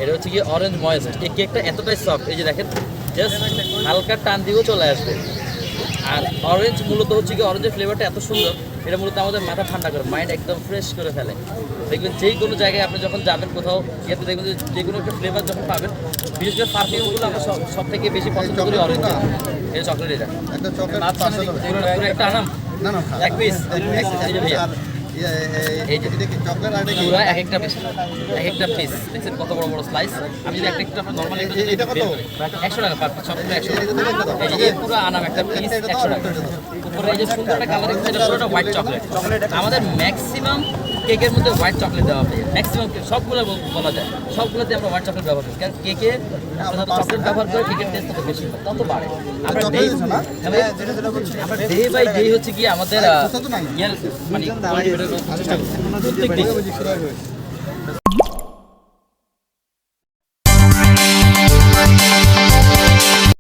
এটা হচ্ছে কি অরেঞ্জ ময়েস্ট। এই কেকটা এতটাই সফট, এই যে দেখেন জাস্ট হালকা টান দিয়েও চলে আসবে। আর অরেঞ্জ মূলত হচ্ছে কি অরেঞ্জের ফ্লেভারটা এত সুন্দর, এটা মূলত আমাদের মাথা ঠান্ডা করে, মাইন্ড একদম ফ্রেশ করে ফেলে। দেখবেন যেই কোনো জায়গায় আপনি যখন যাবেন কোথাও ইয়েতে দেখবেন যে কোনো একটা ফ্লেভার যখন পাবেন, বিশেষ করে পারফিউমগুলো আমরা সব থেকে বেশি পছন্দ করি অরেঞ্জ। এটা চকলেট, এটা একটা চকলেট পুরো একটা আনাম না না এক পিস এই যে ভাইয়া এই যে এটা কি চকলেট আর এটা কি পুরো এক একটা পিস দেখছেন কত বড় বড় স্লাইস। আমি যদি একটা একটা নরমালি এটা কত? 100 টাকা পার পিস, সব 100 টাকা। এই যে পুরো আনাম একটা পিস 100 টাকা। উপরে এই যে সুন্দর একটা কালার, এটা পুরোটা হোয়াইট চকলেট। আমাদের ম্যাক্সিমাম কেকের মধ্যে হোয়াইট চকলেট দেওয়া হয়, ম্যাক্সিমাম সবগুলো বলা যায় সবগুলোতে আমরা হোয়াইট চকলেট ব্যবহার করি, কারণ কেকে আমরা চকলেট ব্যবহার করে কেকের টেস্ট তত বেশি হয়, তত বাড়ে। আমরা ডে বাই ডে হচ্ছে কি আমাদের ইয়ার মানে প্রত্যেক দিন